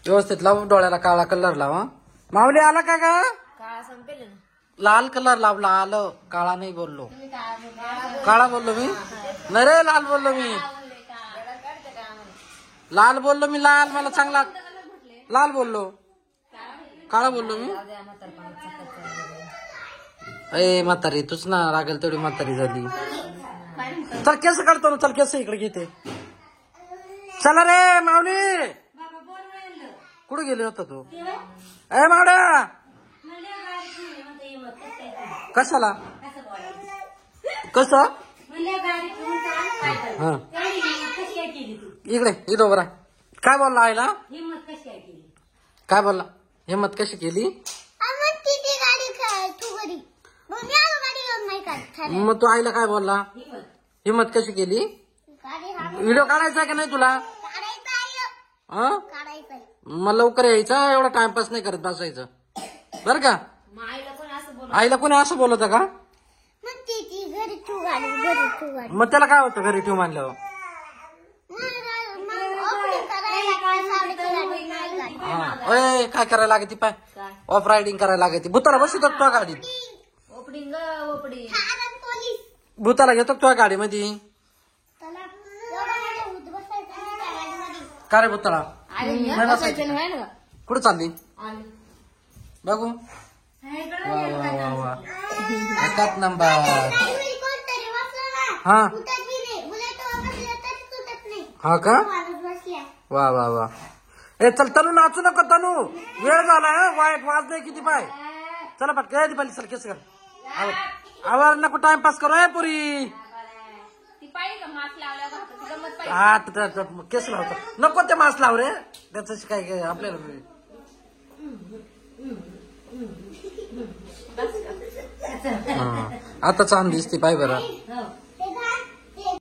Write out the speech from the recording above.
व्यवस्थित लाव, डोळ्याला काळा कलर लावा. माऊली आला का ग? काळा संपेल ना. लाल कलर लावला. आलं, काळा नाही बोललो. काळा बोललो मी. नाही रे, लाल बोललो मी. लाल बोललो मी. लाल मला चांगला लाल बोललो. काळा बोललो मी. ए म्हातारी तूच ना रागेल तेवढी म्हातारी झाली. चल केस काढतो ना. चल केस इकडे घेते. चला रे माऊली. कुठे गेले होता तू? ए मावड्या कशाला? कसं? हा इकडे इथं बरा. काय बोलला आईला? काय बोलला? हिम्मत कशी केली? मग तू आईला काय बोलला? हिम्मत कशी केली? व्हिडिओ काढायचा का नाही तुला? मग लवकर यायचं. एवढा टाइमपास नाही करत बसायचं बरं का? आईला कोणी असं बोलत का? मग त्याला काय होतं घरी ठेवून आणल्यावर? हा काय करायला लागते? पाय ऑफ रायडिंग करायला लागते. भूताला बसतो तुझ्या गाडीत? भूताला घेतो तुझ्या गाडीमध्ये? का रे भूताला? कुठं चालली बघू? वा वा वा वा. एकाच नंबर. हा हा का? वा वा वा. ए चल तनू नाचू नको तनू. वेळ झाला. वाईट वाजले किती पाय. चला पटकन दीपाली चल केस कर. आवर नको टाइमपास करू. ए पुरी हा केस लावतो. नको ते मास्क लाव रे. त्याच काय आपल्याला आता छान दिसते पाय बरं.